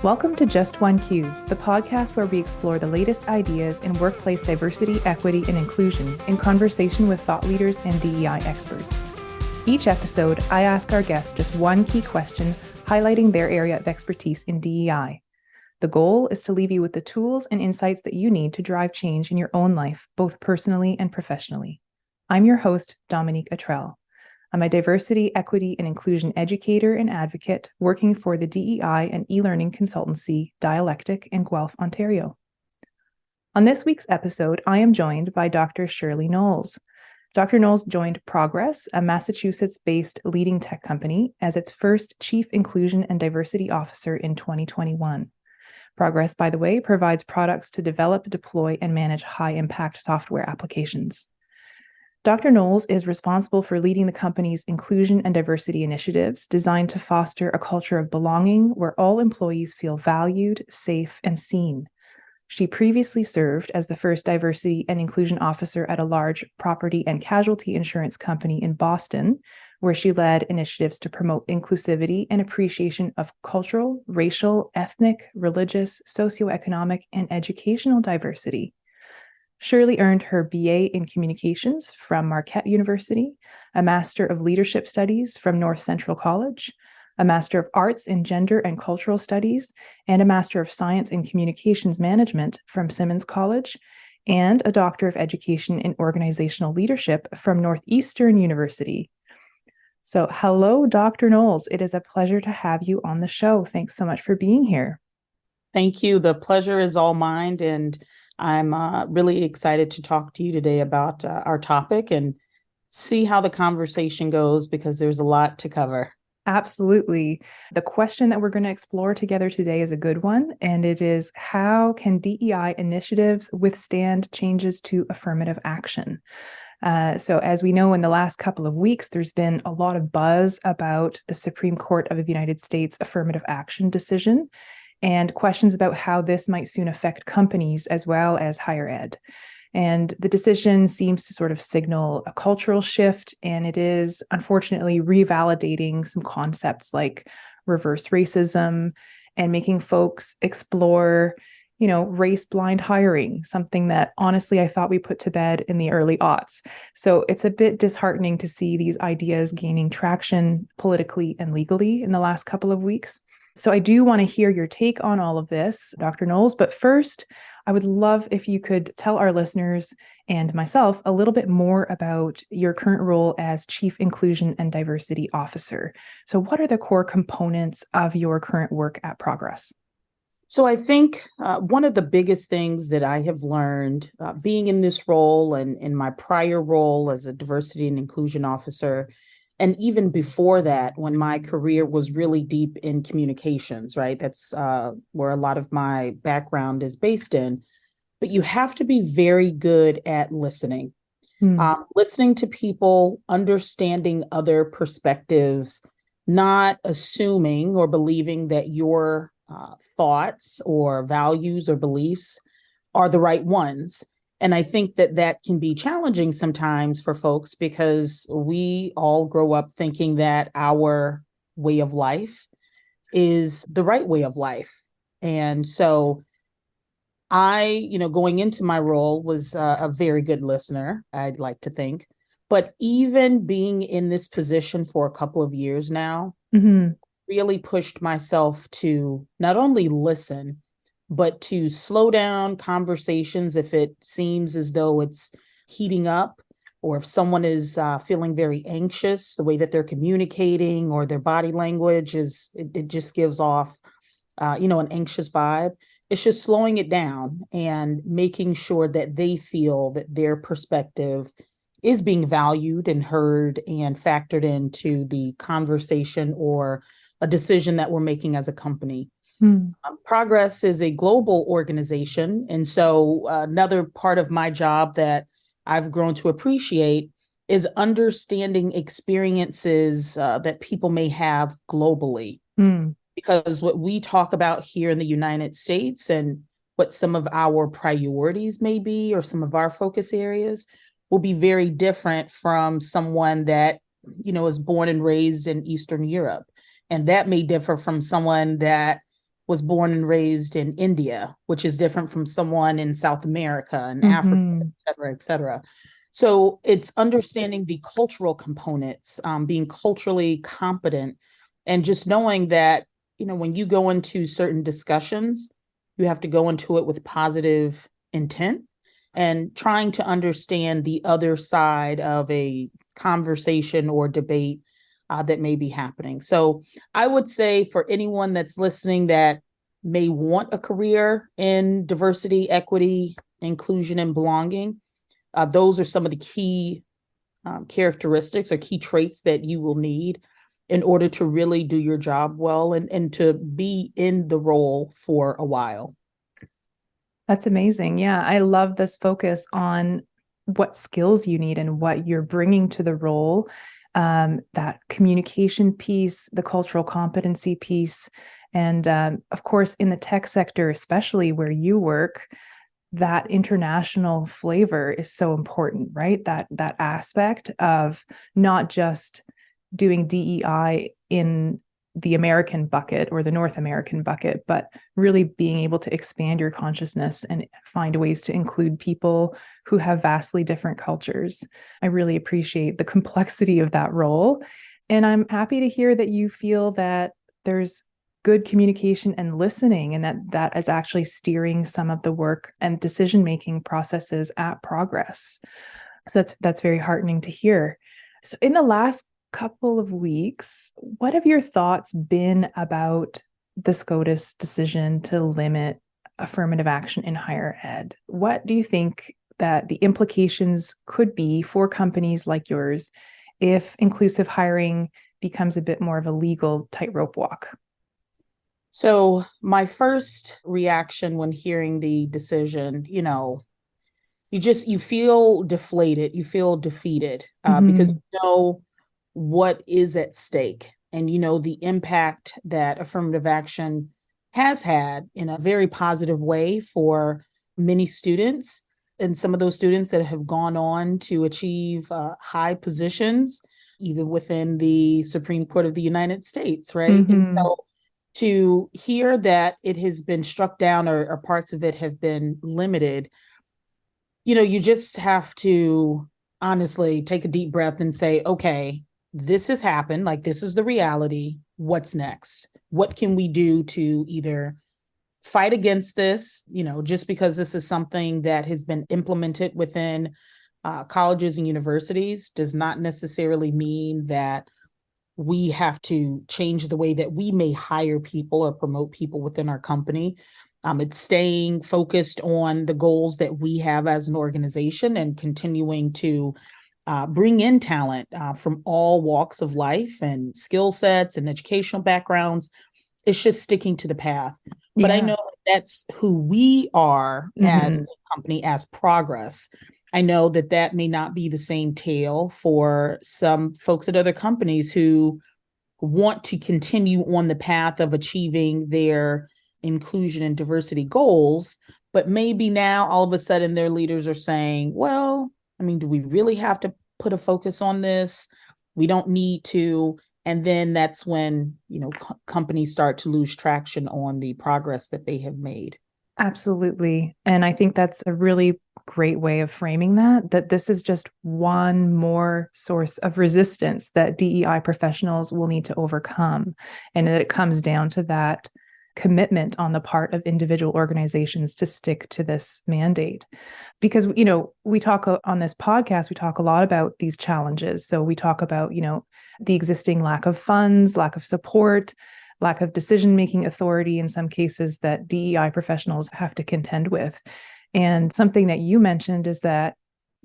Welcome to Just One Q, the podcast where we explore the latest ideas in workplace diversity, equity, and inclusion in conversation with thought leaders and DEI experts. Each episode, I ask our guests just one key question, highlighting their area of expertise in DEI. The goal is to leave you with the tools and insights that you need to drive change in your own life, both personally and professionally. I'm your host, Dominique. I'm a diversity, equity, and inclusion educator and advocate working for the DEI and e-learning consultancy Dialectic in Guelph, Ontario. On this week's episode, I am joined by Dr. Shirley Knowles. Dr. Knowles joined Progress, a Massachusetts-based leading tech company, as its first Chief Inclusion and Diversity Officer in 2021. Progress, by the way, provides products to develop, deploy, and manage high-impact software applications. Dr. Knowles is responsible for leading the company's inclusion and diversity initiatives designed to foster a culture of belonging where all employees feel valued, safe, and seen. She previously served as the first diversity and inclusion officer at a large property and casualty insurance company in Boston, where she led initiatives to promote inclusivity and appreciation of cultural, racial, ethnic, religious, socioeconomic, and educational diversity. Shirley earned her BA in Communications from Marquette University, a Master of Leadership Studies from North Central College, a Master of Arts in Gender and Cultural Studies, and a Master of Science in Communications Management from Simmons College, and a Doctor of Education in Organizational Leadership from Northeastern University. So, hello, Dr. Knowles. It is a pleasure to have you on the show. Thanks so much for being here. Thank you. The pleasure is all mine, and I'm really excited to talk to you today about our topic and see how the conversation goes, because there's a lot to cover. Absolutely. The question that we're going to explore together today is a good one, and it is, how can DEI initiatives withstand changes to affirmative action? So as we know, in the last couple of weeks, there's been a lot of buzz about the Supreme Court of the United States Affirmative Action decision, and questions about how this might soon affect companies as well as higher ed. And the decision seems to sort of signal a cultural shift, and it is unfortunately revalidating some concepts like reverse racism and making folks explore, race-blind hiring, something that honestly I thought we put to bed in the early aughts. So it's a bit disheartening to see these ideas gaining traction politically and legally in the last couple of weeks. So I do want to hear your take on all of this, Dr. Knowles. But first, I would love if you could tell our listeners and myself a little bit more about your current role as Chief Inclusion and Diversity Officer. So what are the core components of your current work at Progress? So I think one of the biggest things that I have learned being in this role and in my prior role as a diversity and inclusion officer, and even before that, when my career was really deep in communications, right? That's where a lot of my background is based in. But you have to be very good at listening, listening to people, understanding other perspectives, not assuming or believing that your thoughts or values or beliefs are the right ones. And I think that can be challenging sometimes for folks, because we all grow up thinking that our way of life is the right way of life. And so I, going into my role, was a very good listener, I'd like to think. But even being in this position for a couple of years now, really pushed myself to not only listen, but to slow down conversations if it seems as though it's heating up, or if someone is feeling very anxious, the way that they're communicating or their body language it just gives off, an anxious vibe. It's just slowing it down and making sure that they feel that their perspective is being valued and heard and factored into the conversation or a decision that we're making as a company. Progress is a global organization. And so another part of my job that I've grown to appreciate is understanding experiences that people may have globally. Because what we talk about here in the United States and what some of our priorities may be, or some of our focus areas, will be very different from someone that, is born and raised in Eastern Europe. And that may differ from someone that was born and raised in India, which is different from someone in South America and Africa, Mm-hmm. et cetera, et cetera. So it's understanding the cultural components, being culturally competent, and just knowing that, when you go into certain discussions, you have to go into it with positive intent and trying to understand the other side of a conversation or debate that may be happening. So I would say for anyone that's listening that may want a career in diversity, equity, inclusion, and belonging, those are some of the key characteristics or key traits that you will need in order to really do your job well and to be in the role for a while. That's amazing. Yeah, I love this focus on what skills you need and what you're bringing to the role. That communication piece, the cultural competency piece, and of course, in the tech sector, especially where you work, that international flavor is so important, right? That aspect of not just doing DEI in the American bucket or the North American bucket, but really being able to expand your consciousness and find ways to include people who have vastly different cultures. I really appreciate the complexity of that role. And I'm happy to hear that you feel that there's good communication and listening, and that is actually steering some of the work and decision-making processes at Progress. So that's very heartening to hear. So in the last couple of weeks, what have your thoughts been about the SCOTUS decision to limit affirmative action in higher ed? What do you think that the implications could be for companies like yours if inclusive hiring becomes a bit more of a legal tightrope walk? So my first reaction when hearing the decision, you feel deflated, you feel defeated because you know what is at stake and the impact that affirmative action has had in a very positive way for many students, and some of those students that have gone on to achieve high positions even within the Supreme Court of the United States, right? And so to hear that it has been struck down or parts of it have been limited, you just have to honestly take a deep breath and say, okay, this has happened. Like, this is the reality. What's next? What can we do to either fight against this, just because this is something that has been implemented within colleges and universities does not necessarily mean that we have to change the way that we may hire people or promote people within our company. It's staying focused on the goals that we have as an organization and continuing to bring in talent from all walks of life and skill sets and educational backgrounds. It's just sticking to the path. But I know that's who we are as a company, as Progress. I know that may not be the same tale for some folks at other companies who want to continue on the path of achieving their inclusion and diversity goals, but maybe now all of a sudden their leaders are saying, well, do we really have to put a focus on this? We don't need to. And then that's when, companies start to lose traction on the progress that they have made. Absolutely. And I think that's a really great way of framing that this is just one more source of resistance that DEI professionals will need to overcome. And that it comes down to that commitment on the part of individual organizations to stick to this mandate. Because, we talk on this podcast, we talk a lot about these challenges. So we talk about, the existing lack of funds, lack of support, lack of decision-making authority in some cases that DEI professionals have to contend with. And something that you mentioned is that,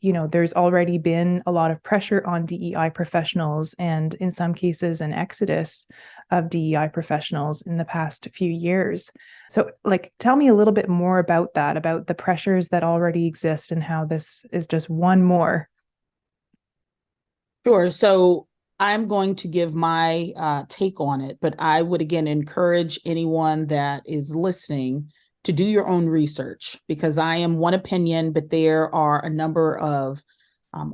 there's already been a lot of pressure on DEI professionals and in some cases an exodus of DEI professionals in the past few years. So tell me a little bit more about that, about the pressures that already exist and how this is just one more. Sure. So I'm going to give my take on it, but I would again encourage anyone that is listening to do your own research, because I am one opinion, but there are a number of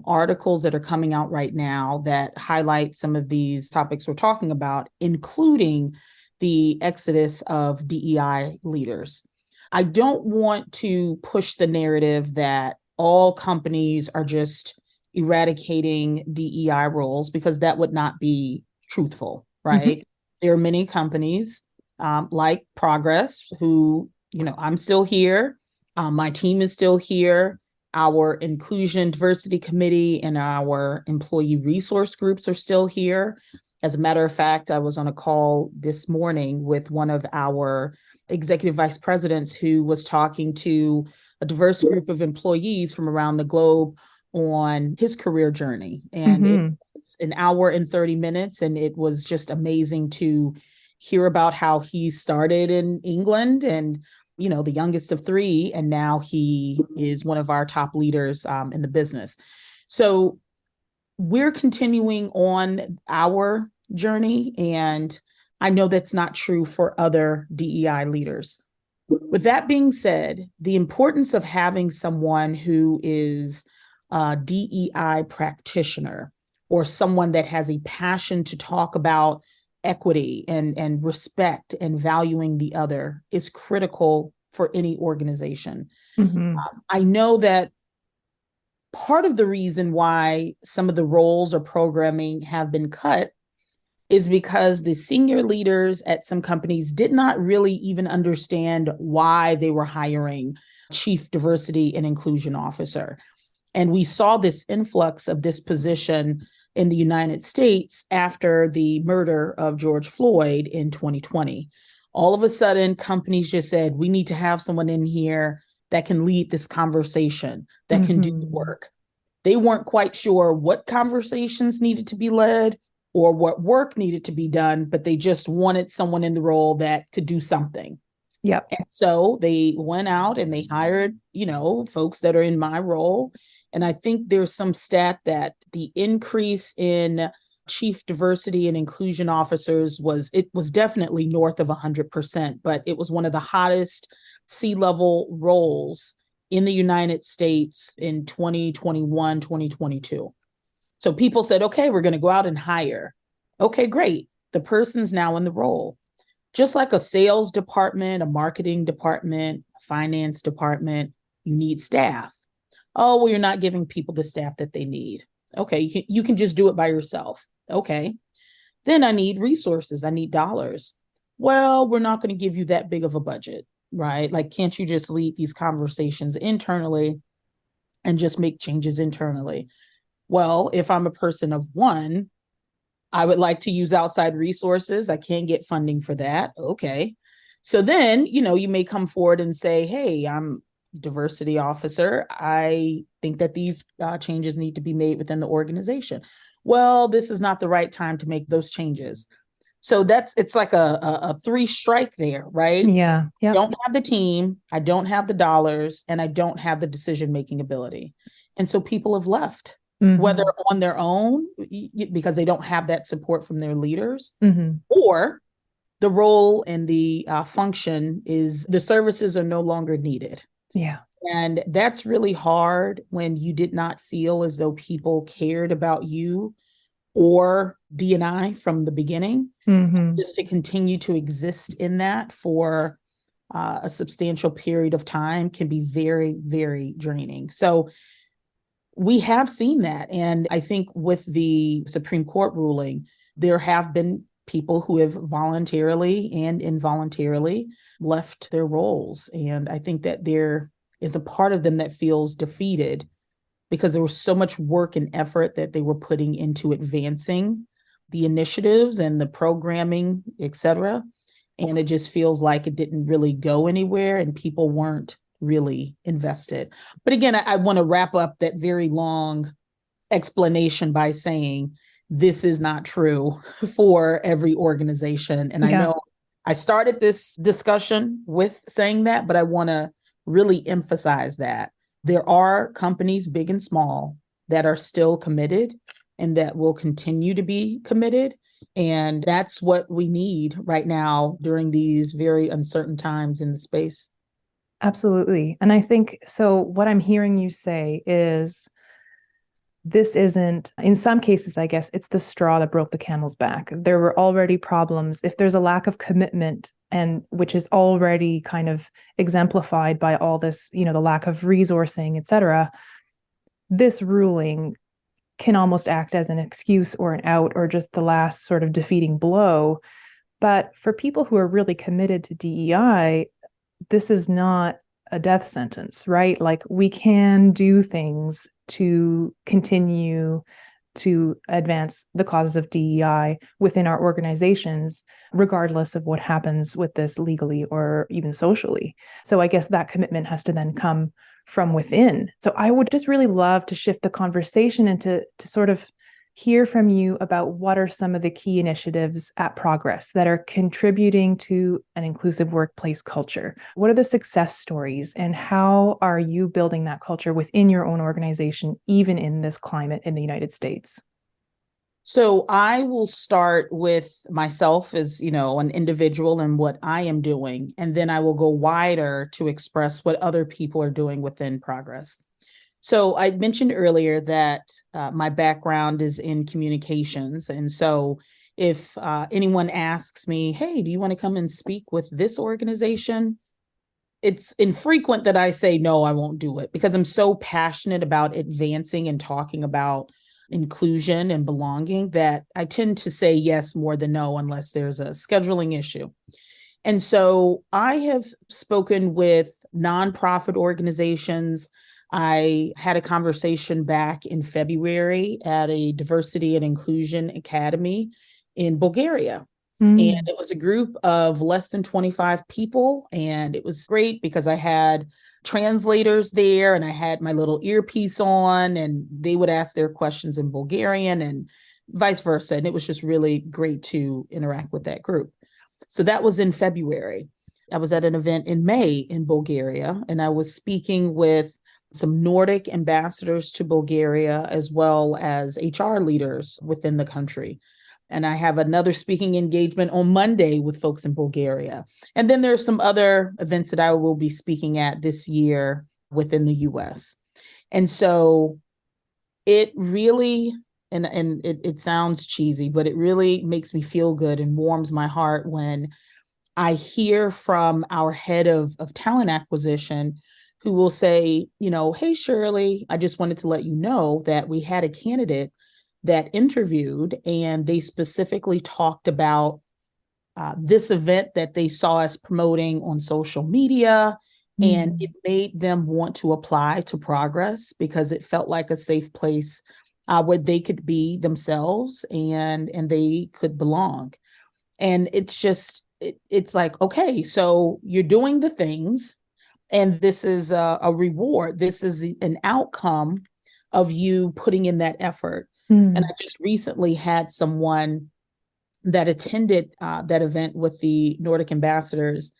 articles that are coming out right now that highlight some of these topics we're talking about, including the exodus of DEI leaders. I don't want to push the narrative that all companies are just eradicating DEI roles, because that would not be truthful, right? Mm-hmm. There are many companies like Progress who, I'm still here. My team is still here. Our inclusion diversity committee and our employee resource groups are still here. As a matter of fact, I was on a call this morning with one of our executive vice presidents who was talking to a diverse group of employees from around the globe on his career journey. And it was an hour and 30 minutes. And it was just amazing to hear about how he started in England and, the youngest of three. And now he is one of our top leaders in the business. So we're continuing on our journey. And I know that's not true for other DEI leaders. With that being said, the importance of having someone who is a DEI practitioner or someone that has a passion to talk about equity and respect and valuing the other is critical for any organization. Mm-hmm. I know that part of the reason why some of the roles or programming have been cut is because the senior leaders at some companies did not really even understand why they were hiring chief diversity and inclusion officer. And we saw this influx of this position in the United States after the murder of George Floyd in 2020. All of a sudden, companies just said, we need to have someone in here that can lead this conversation, that can do the work. They weren't quite sure what conversations needed to be led or what work needed to be done, but they just wanted someone in the role that could do something. Yep. And so they went out and they hired, folks that are in my role. And I think there's some stat that the increase in chief diversity and inclusion officers was definitely north of 100%, but it was one of the hottest C-level roles in the United States in 2021, 2022. So people said, okay, we're going to go out and hire. Okay, great. The person's now in the role. Just like a sales department, a marketing department, a finance department, you need staff. Oh, well, you're not giving people the staff that they need. Okay, you can just do it by yourself. Okay. Then I need resources. I need dollars. Well, we're not going to give you that big of a budget, right? Like, can't you just lead these conversations internally and just make changes internally? Well, if I'm a person of one, I would like to use outside resources. I can't get funding for that. Okay. So then, you may come forward and say, hey, I'm diversity officer. I think that these changes need to be made within the organization. Well, this is not the right time to make those changes. So it's like a three strike there, right? Yeah. Yep. I don't have the team, I don't have the dollars, and I don't have the decision-making ability. And so people have left. Mm-hmm. Whether on their own, because they don't have that support from their leaders, mm-hmm. or the role and the function is the services are no longer needed. Yeah. And that's really hard when you did not feel as though people cared about you or D&I from the beginning. Mm-hmm. Just to continue to exist in that for a substantial period of time can be very, very draining. So we have seen that. And I think with the Supreme Court ruling, there have been people who have voluntarily and involuntarily left their roles. And I think that there is a part of them that feels defeated because there was so much work and effort that they were putting into advancing the initiatives and the programming, et cetera. And it just feels like it didn't really go anywhere and people weren't really invested. But again, I want to wrap up that very long explanation by saying this is not true for every organization. And I know I started this discussion with saying that, but I want to really emphasize that there are companies, big and small, that are still committed and that will continue to be committed. And that's what we need right now during these very uncertain times in the space. Absolutely. And I think, so what I'm hearing you say is this isn't, in some cases, I guess, it's the straw that broke the camel's back. There were already problems. If there's a lack of commitment, and which is already kind of exemplified by all this, the lack of resourcing, et cetera, this ruling can almost act as an excuse or an out or just the last sort of defeating blow. But for people who are really committed to DEI, this is not a death sentence, right? Like, we can do things to continue to advance the causes of DEI within our organizations, regardless of what happens with this legally or even socially. So I guess that commitment has to then come from within. So I would just really love to shift the conversation and to sort of hear from you about what are some of the key initiatives at Progress that are contributing to an inclusive workplace culture. What are the success stories, and how are you building that culture within your own organization, even in this climate in the United States? So I will start with myself as, an individual and what I am doing, and then I will go wider to express what other people are doing within Progress. So I mentioned earlier that my background is in communications. And so if anyone asks me, hey, do you want to come and speak with this organization? It's infrequent that I say, no, I won't do it, because I'm so passionate about advancing and talking about inclusion and belonging that I tend to say yes more than no, unless there's a scheduling issue. And so I have spoken with nonprofit organizations. I had a conversation back in February at a diversity and inclusion academy in Bulgaria. And it was a group of less than 25 people. And it was great because I had translators there and I had my little earpiece on, and they would ask their questions in Bulgarian and vice versa. And it was just really great to interact with that group. So that was in February. I was at an event in May in Bulgaria, and I was speaking with some Nordic ambassadors to Bulgaria, as well as HR leaders within the country. And I have another speaking engagement on Monday with folks in Bulgaria. And then there's some other events that I will be speaking at this year within the US. And so it really, and it sounds cheesy, but it really makes me feel good and warms my heart when I hear from our head of talent acquisition, who will say, hey, Shirley, I just wanted to let you know that we had a candidate that interviewed, and they specifically talked about this event that they saw us promoting on social media, and it made them want to apply to Progress because it felt like a safe place where they could be themselves and they could belong. And it's just, it's like, okay, so you're doing the things, and this is a reward. This is an outcome of you putting in that effort. And I just recently had someone that attended that event with the Nordic ambassadors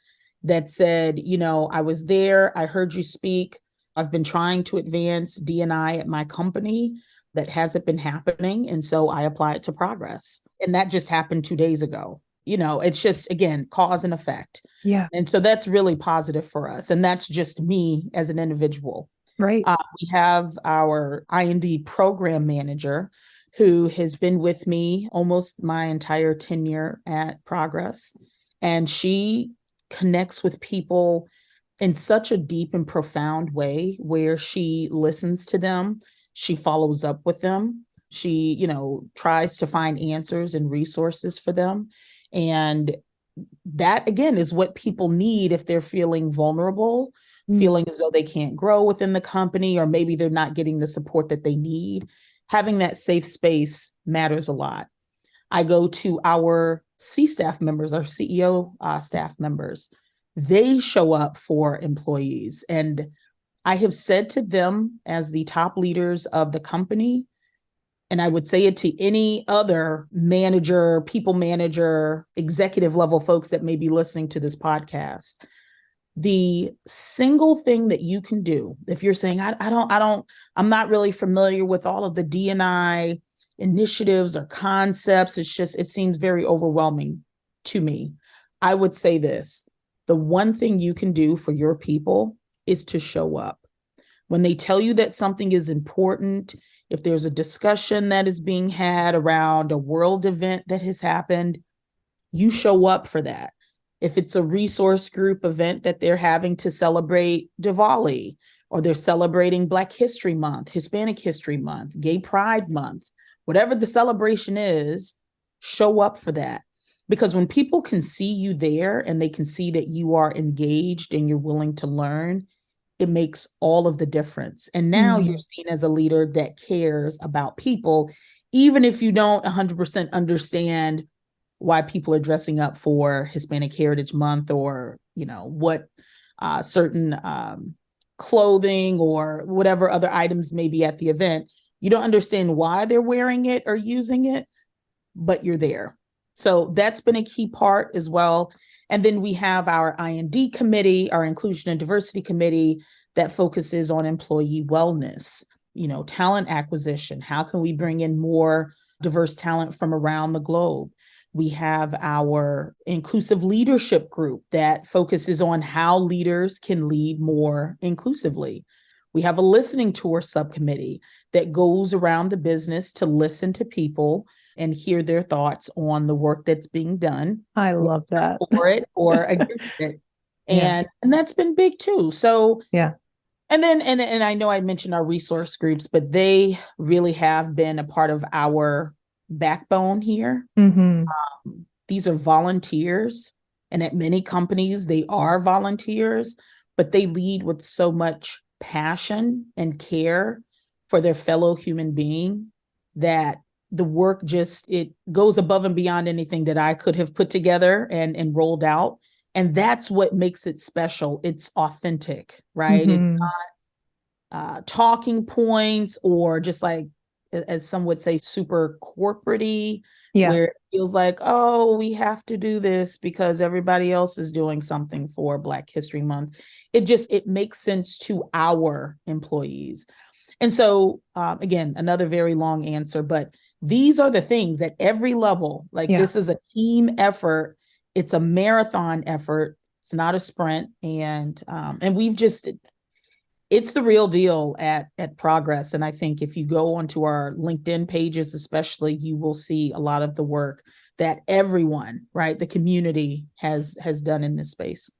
that said, I was there, I heard you speak. I've been trying to advance D&I at my company. That hasn't been happening. And so I applied to Progress. And that just happened 2 days ago. It's just, again, cause and effect. Yeah. And so that's really positive for us. And that's just me as an individual. Right. We have our I&D program manager who has been with me almost my entire tenure at Progress. And she connects with people in such a deep and profound way where she listens to them. She follows up with them. She, tries to find answers and resources for them. And that, again, is what people need if they're feeling vulnerable, feeling as though they can't grow within the company, or maybe they're not getting the support that they need. Having that safe space matters a lot. I go to our C staff members, our CEO staff members. They show up for employees. And I have said to them, as the top leaders of the company, and I would say it to any other manager, people manager, executive level folks that may be listening to this podcast, the single thing that you can do, if you're saying, I'm not really familiar with all of the D&I initiatives or concepts, it seems very overwhelming to me. I would say this: the one thing you can do for your people is to show up. When they tell you that something is important, if there's a discussion that is being had around a world event that has happened, you show up for that. If it's a resource group event that they're having to celebrate Diwali, or they're celebrating Black History Month, Hispanic History Month, Gay Pride Month, whatever the celebration is, show up for that. Because when people can see you there and they can see that you are engaged and you're willing to learn, it makes all of the difference. And now you're seen as a leader that cares about people, even if you don't 100% understand why people are dressing up for Hispanic Heritage Month, or, what certain clothing or whatever other items may be at the event. You don't understand why they're wearing it or using it, but you're there. So that's been a key part as well. And then we have our I&D committee, our Inclusion and Diversity Committee, that focuses on employee wellness, talent acquisition. How can we bring in more diverse talent from around the globe? We have our inclusive leadership group that focuses on how leaders can lead more inclusively. We have a listening tour subcommittee that goes around the business to listen to people and hear their thoughts on the work that's being done. I love that. For it or against it. And that's been big too. So yeah. And then, and I know I mentioned our resource groups, but they really have been a part of our backbone here. These are volunteers, and at many companies, they are volunteers, but they lead with so much passion and care for their fellow human being that the work it goes above and beyond anything that I could have put together and rolled out. And that's what makes it special. It's authentic, right? It's not talking points or just like, as some would say, super corporate-y, where it feels like, oh, we have to do this because everybody else is doing something for Black History Month. It makes sense to our employees. And so, again, another very long answer, but these are the things at every level. This is a team effort. It's a marathon effort. It's not a sprint. And it's the real deal at Progress. And I think if you go onto our LinkedIn pages, especially, you will see a lot of the work that everyone, right, the community has done in this space.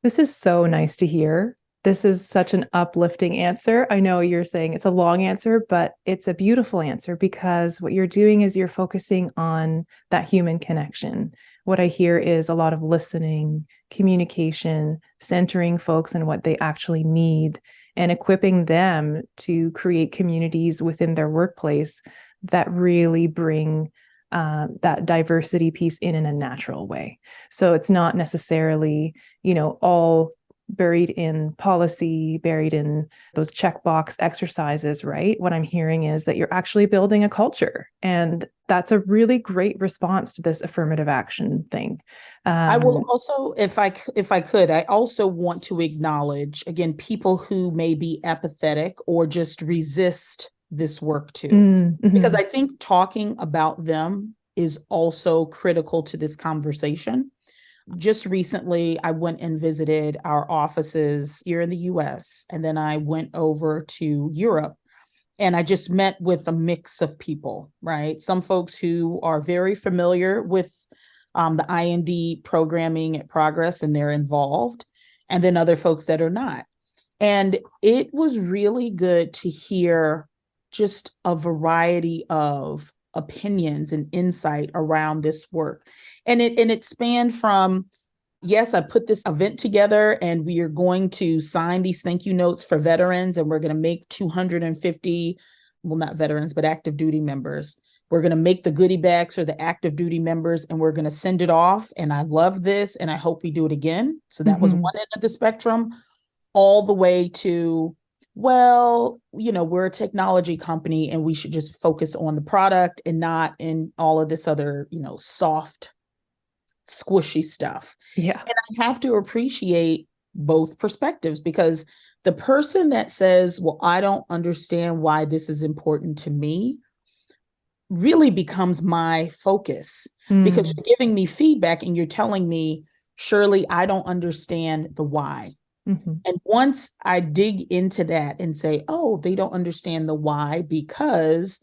This is so nice to hear. This is such an uplifting answer. I know you're saying it's a long answer, but it's a beautiful answer, because what you're doing is you're focusing on that human connection. What I hear is a lot of listening, communication, centering folks in what they actually need, and equipping them to create communities within their workplace that really bring that diversity piece in a natural way. So it's not necessarily, all buried in policy, buried in those checkbox exercises, right? What I'm hearing is that you're actually building a culture. And that's a really great response to this affirmative action thing. I will also, if I could, I also want to acknowledge, again, people who may be apathetic or just resist this work too, because I think talking about them is also critical to this conversation. Just recently, I went and visited our offices here in the US, and then I went over to Europe, and I just met with a mix of people, right? Some folks who are very familiar with the I&D programming at Progress, and they're involved, and then other folks that are not. And it was really good to hear just a variety of opinions and insight around this work. And it spanned from, yes, I put this event together and we are going to sign these thank you notes for veterans, and we're going to make 250, well, not veterans, but active duty members. We're going to make the goodie bags for the active duty members, and we're going to send it off. And I love this, and I hope we do it again. So that was one end of the spectrum, all the way to, well, we're a technology company and we should just focus on the product and not in all of this other, soft, squishy stuff. Yeah. And I have to appreciate both perspectives, because the person that says, well, I don't understand why this is important to me, really becomes my focus, because you're giving me feedback and you're telling me, Shirley, I don't understand the why. Mhm. And once I dig into that and say, oh, they don't understand the why because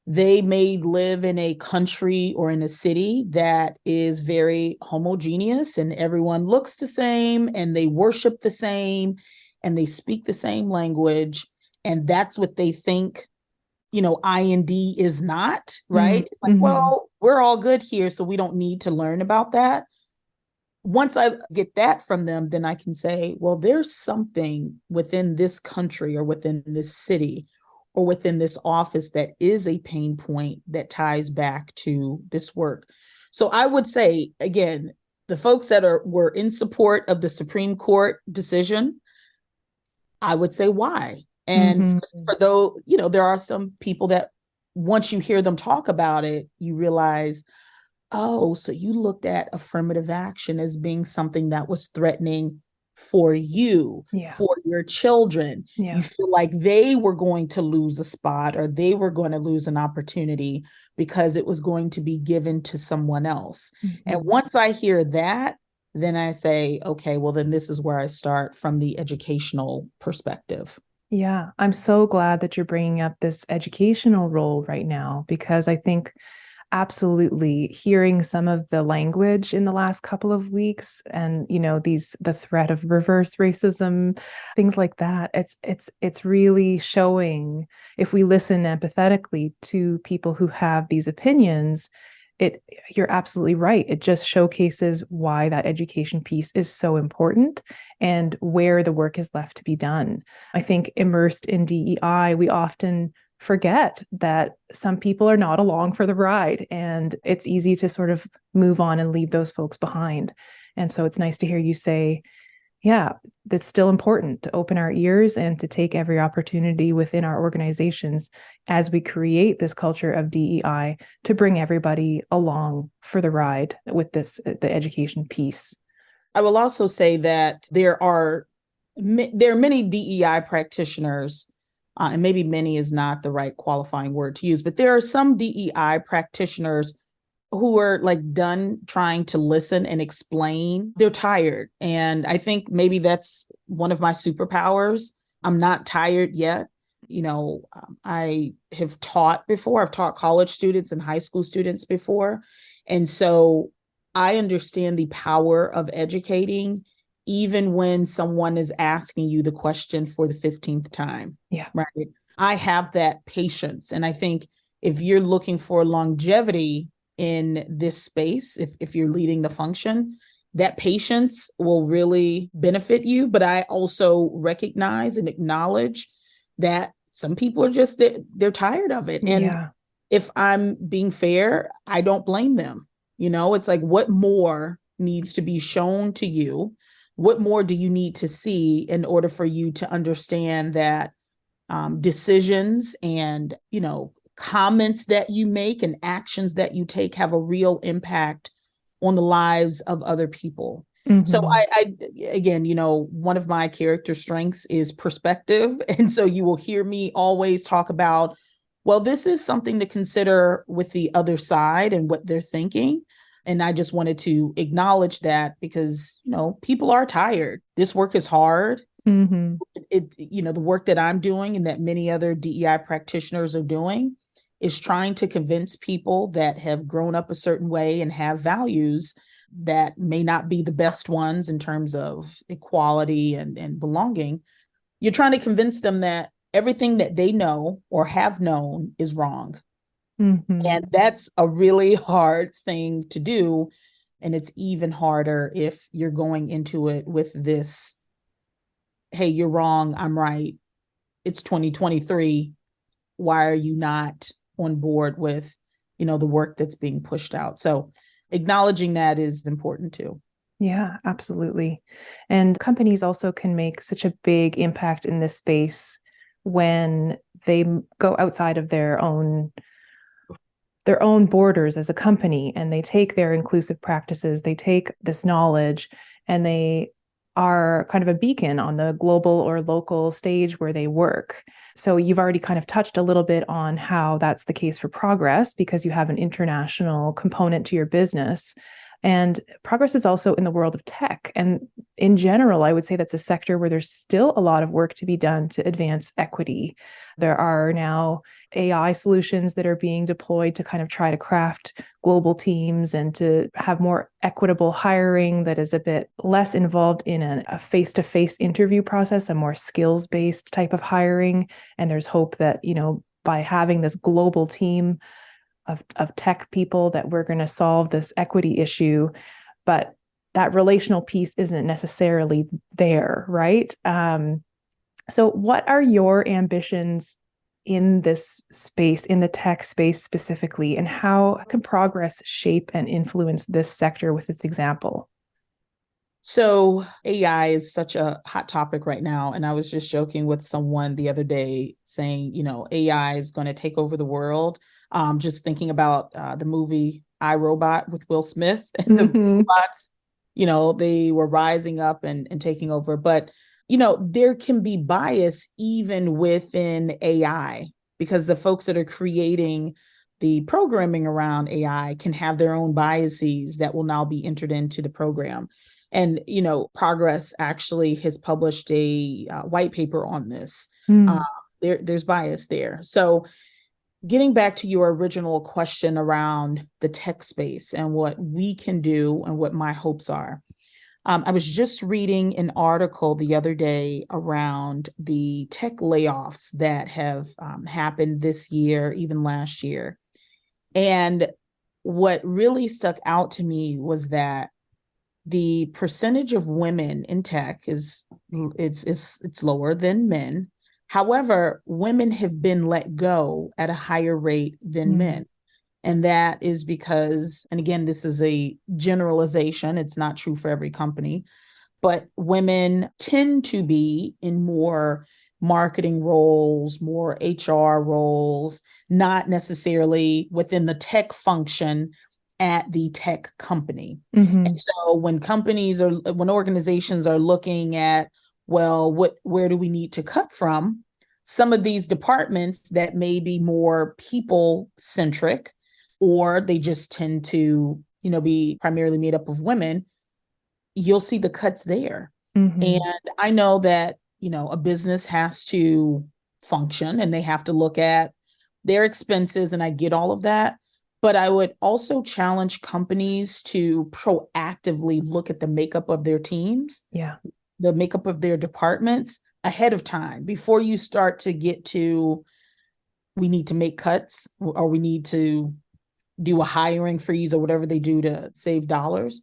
they may live in a country or in a city that is very homogeneous and everyone looks the same and they worship the same and they speak the same language. And that's what they think, IND is not, right? It's like, Mm-hmm. well, we're all good here, so we don't need to learn about that. Once I get that from them, then I can say, well, there's something within this country or within this city or within this office that is a pain point that ties back to this work. So I would say, again, the folks that were in support of the Supreme Court decision, I would say why. And Mm-hmm. for though, there are some people that once you hear them talk about it, you realize, oh, so you looked at affirmative action as being something that was threatening for you, Yeah. for your children. Yeah. You feel like they were going to lose a spot or they were going to lose an opportunity because it was going to be given to someone else. And Mm-hmm. once I hear that, then I say, okay, well, then this is where I start from the educational perspective. Yeah. I'm so glad that you're bringing up this educational role right now, because I think absolutely hearing some of the language in the last couple of weeks and the threat of reverse racism, things like that, it's really showing, if we listen empathetically to people who have these opinions, you're absolutely right, it just showcases why that education piece is so important and where the work is left to be done. I think immersed in DEI, we often forget that some people are not along for the ride, and it's easy to sort of move on and leave those folks behind. And so it's nice to hear you say, yeah, that's still important to open our ears and to take every opportunity within our organizations as we create this culture of DEI to bring everybody along for the ride with the education piece. I will also say that there are many DEI practitioners, and maybe many is not the right qualifying word to use, but there are some DEI practitioners who are like done trying to listen and explain. They're tired. And I think maybe that's one of my superpowers. I'm not tired yet. I have taught before. I've taught college students and high school students before. And so I understand the power of educating, even when someone is asking you the question for the 15th time. Yeah. Right. I have that patience. And I think if you're looking for longevity in this space, if you're leading the function, that patience will really benefit you. But I also recognize and acknowledge that some people are just, they're tired of it. And Yeah. if I'm being fair, I don't blame them. It's like, what more needs to be shown to you? What more do you need to see in order for you to understand that decisions and, comments that you make and actions that you take have a real impact on the lives of other people. So Mm-hmm. I again, one of my character strengths is perspective. And so you will hear me always talk about, well, this is something to consider with the other side and what they're thinking. And I just wanted to acknowledge that because, people are tired. This work is hard. Mm-hmm. The work that I'm doing and that many other DEI practitioners are doing is trying to convince people that have grown up a certain way and have values that may not be the best ones in terms of equality and belonging. You're trying to convince them that everything that they know or have known is wrong. Mm-hmm. And that's a really hard thing to do. And it's even harder if you're going into it with this, hey, you're wrong, I'm right. It's 2023. Why are you not on board with, the work that's being pushed out? So acknowledging that is important too. Yeah, absolutely. And companies also can make such a big impact in this space when they go outside of their own borders as a company, and they take their inclusive practices, they take this knowledge, and they are kind of a beacon on the global or local stage where they work. So you've already kind of touched a little bit on how that's the case for Progress because you have an international component to your business. And Progress is also in the world of tech. And in general, I would say that's a sector where there's still a lot of work to be done to advance equity. There are now AI solutions that are being deployed to kind of try to craft global teams and to have more equitable hiring that is a bit less involved in a face-to-face interview process, a more skills-based type of hiring. And there's hope that, by having this global team of tech people, that we're going to solve this equity issue. But that relational piece isn't necessarily there, right? So what are your ambitions in this space, in the tech space specifically, and how can progress shape and influence this sector with its example? So AI is such a hot topic right now. And I was just joking with someone the other day saying, AI is going to take over the world. Just thinking about the movie I, Robot with Will Smith and the robots, they were rising up and taking over. But, there can be bias even within AI because the folks that are creating the programming around AI can have their own biases that will now be entered into the program. And, Progress actually has published a white paper on this. There's bias there. So getting back to your original question around the tech space and what we can do and what my hopes are. I was just reading an article the other day around the tech layoffs that have happened this year, even last year. And what really stuck out to me was that the percentage of women in tech is lower than men. However, women have been let go at a higher rate than men. And that is because, and again, this is a generalization, it's not true for every company, but women tend to be in more marketing roles, more HR roles, not necessarily within the tech function at the tech company. And so when organizations are looking at, well, where do we need to cut from? Some of these departments that may be more people centric, or they just tend to, be primarily made up of women, you'll see the cuts there. And I know that, a business has to function and they have to look at their expenses, and I get all of that. But I would also challenge companies to proactively look at the makeup of their teams, the makeup of their departments ahead of time before you start to get to, we need to make cuts or we need to do a hiring freeze or whatever they do to save dollars.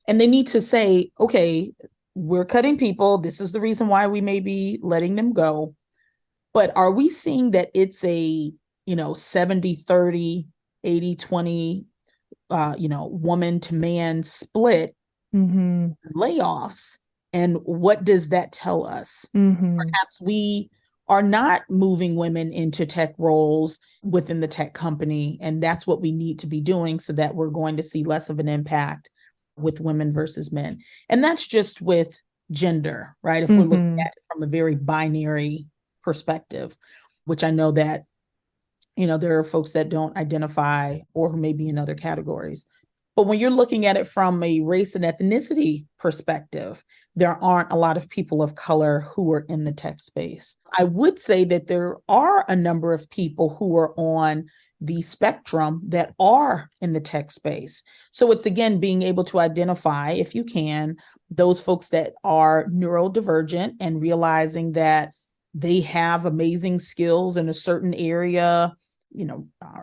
And they need to say, okay, we're cutting people. This is the reason why we may be letting them go. But are we seeing that it's a, 70-30, 80-20, woman to man split layoffs? And what does that tell us? Perhaps we are not moving women into tech roles within the tech company. And that's what we need to be doing so that we're going to see less of an impact with women versus men. And that's just with gender, right? If we're looking at it from a very binary perspective, which I know that, there are folks that don't identify or who may be in other categories. But when you're looking at it from a race and ethnicity perspective, there aren't a lot of people of color who are in the tech space. I would say that there are a number of people who are on the spectrum that are in the tech space. So it's, again, being able to identify, if you can, those folks that are neurodivergent and realizing that they have amazing skills in a certain area,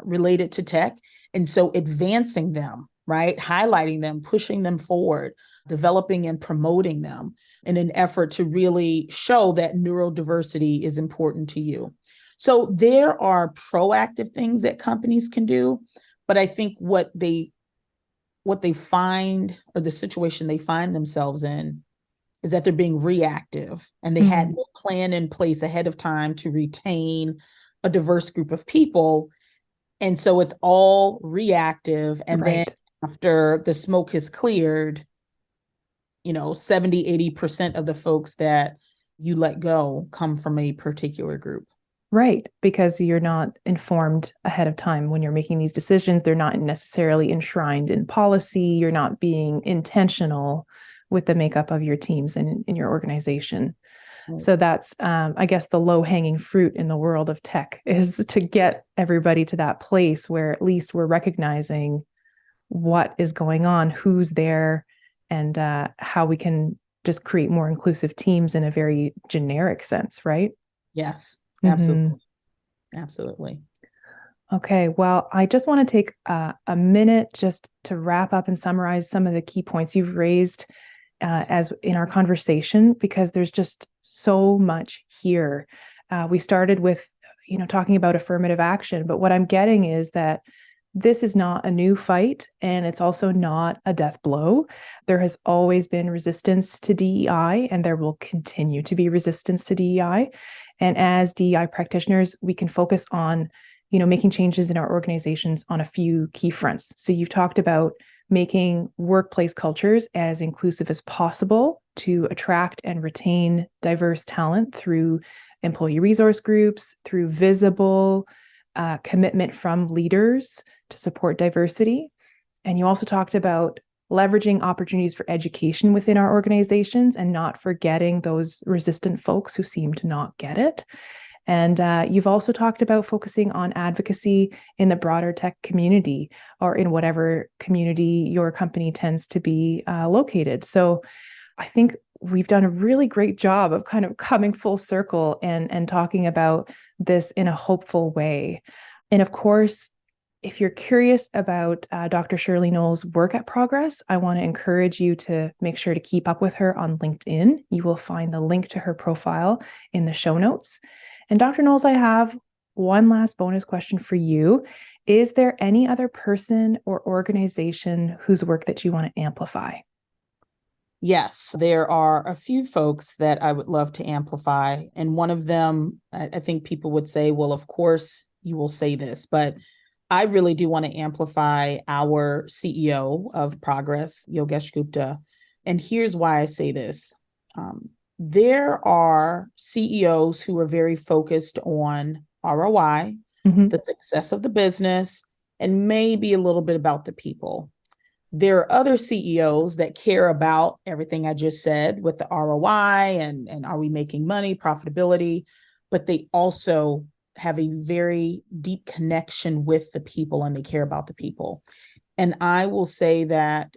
related to tech. And so advancing them, right? Highlighting them, pushing them forward, developing and promoting them in an effort to really show that neurodiversity is important to you. So there are proactive things that companies can do, but I think what they find, or the situation they find themselves in, is that they're being reactive and they had no plan in place ahead of time to retain a diverse group of people. And so it's all reactive. And then after the smoke has cleared, 70, 80% of the folks that you let go come from a particular group. Right, because you're not informed ahead of time when you're making these decisions. They're not necessarily enshrined in policy. You're not being intentional with the makeup of your teams and in your organization. Right. So that's, I guess, the low-hanging fruit in the world of tech is to get everybody to that place where at least we're recognizing what is going on, who's there, and how we can just create more inclusive teams in a very generic sense, right? Yes, Mm-hmm. absolutely. Absolutely. Okay, well, I just want to take a minute just to wrap up and summarize some of the key points you've raised as in our conversation, because there's just so much here. We started with, talking about affirmative action, but what I'm getting is that this is not a new fight, and it's also not a death blow. There has always been resistance to DEI, and there will continue to be resistance to DEI. And as DEI practitioners, we can focus on, making changes in our organizations on a few key fronts. So you've talked about making workplace cultures as inclusive as possible to attract and retain diverse talent through employee resource groups, through visible commitment from leaders to support diversity. And you also talked about leveraging opportunities for education within our organizations and not forgetting those resistant folks who seem to not get it. And you've also talked about focusing on advocacy in the broader tech community or in whatever community your company tends to be located. So I think we've done a really great job of kind of coming full circle and talking about this in a hopeful way. And of course, if you're curious about Dr. Shirley Knowles' work at Progress, I want to encourage you to make sure to keep up with her on LinkedIn. You will find the link to her profile in the show notes. And Dr. Knowles, I have one last bonus question for you. Is there any other person or organization whose work that you want to amplify? Yes, there are a few folks that I would love to amplify. And one of them, I think people would say, well, of course you will say this, but I really do want to amplify our CEO of Progress, Yogesh Gupta. And here's why I say this. There are CEOs who are very focused on ROI, the success of the business, and maybe a little bit about the people. There are other CEOs that care about everything I just said with the ROI and are we making money, profitability, but they also have a very deep connection with the people and they care about the people. And I will say that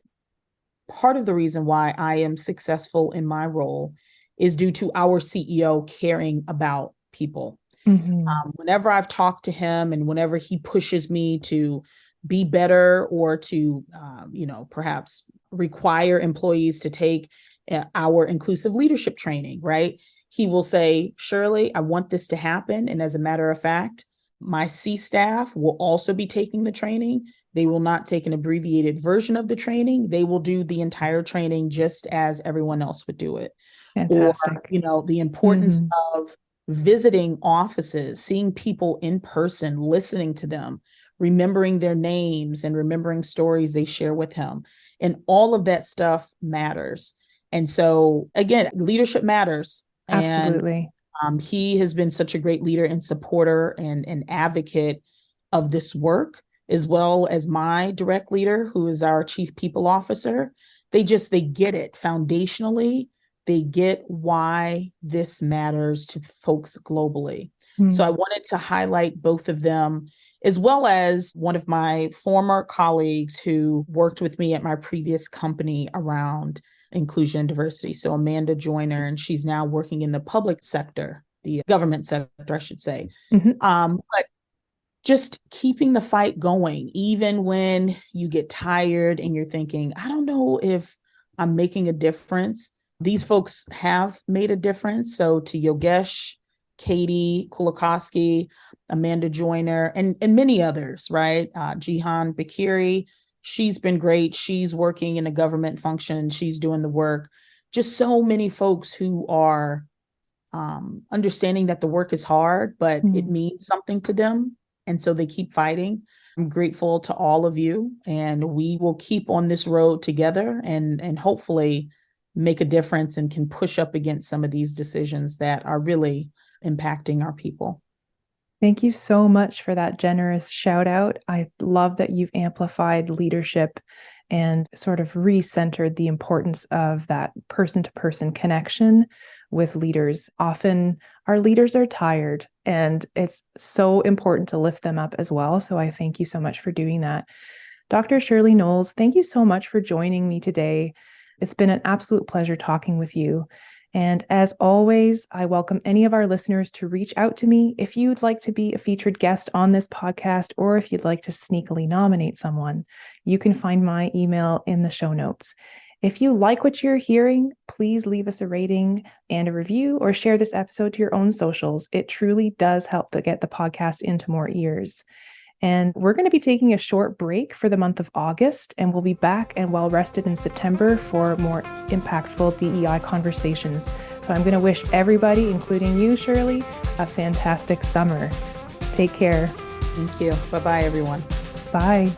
part of the reason why I am successful in my role is due to our CEO caring about people. Whenever I've talked to him and whenever he pushes me to be better or to, perhaps require employees to take our inclusive leadership training, right? He will say, Shirley, I want this to happen. And as a matter of fact, my C staff will also be taking the training. They will not take an abbreviated version of the training. They will do the entire training just as everyone else would do it. Fantastic. Or, the importance of visiting offices, seeing people in person, listening to them, remembering their names and remembering stories they share with him. And all of that stuff matters. And so, again, leadership matters. Absolutely. And he has been such a great leader and supporter and advocate of this work, as well as my direct leader, who is our chief people officer. They get it foundationally. They get why this matters to folks globally. So I wanted to highlight both of them, as well as one of my former colleagues who worked with me at my previous company around inclusion and diversity. So Amanda Joyner, and she's now working in the public sector, the government sector, I should say. But just keeping the fight going, even when you get tired and you're thinking, I don't know if I'm making a difference. These folks have made a difference. So to Yogesh, Katie Kulikowski, Amanda Joyner, and many others, right? Jihan Bakiri, she's been great. She's working in a government function. She's doing the work. Just so many folks who are understanding that the work is hard, but it means something to them. And so they keep fighting. I'm grateful to all of you, and we will keep on this road together and hopefully make a difference and can push up against some of these decisions that are really impacting our people. Thank you so much for that generous shout out. I love that you've amplified leadership and sort of recentered the importance of that person-to-person connection with leaders. Often our leaders are tired, and it's so important to lift them up as well. So I thank you so much for doing that. Dr. Shirley Knowles, thank you so much for joining me today. It's been an absolute pleasure talking with you. And as always, I welcome any of our listeners to reach out to me if you'd like to be a featured guest on this podcast, or if you'd like to sneakily nominate someone. You can find my email in the show notes. If you like what you're hearing, please leave us a rating and a review, or share this episode to your own socials. It truly does help to get the podcast into more ears. And we're going to be taking a short break for the month of August, and we'll be back and well rested in September for more impactful DEI conversations. So I'm going to wish everybody, including you, Shirley, a fantastic summer. Take care. Thank you. Bye-bye, everyone. Bye.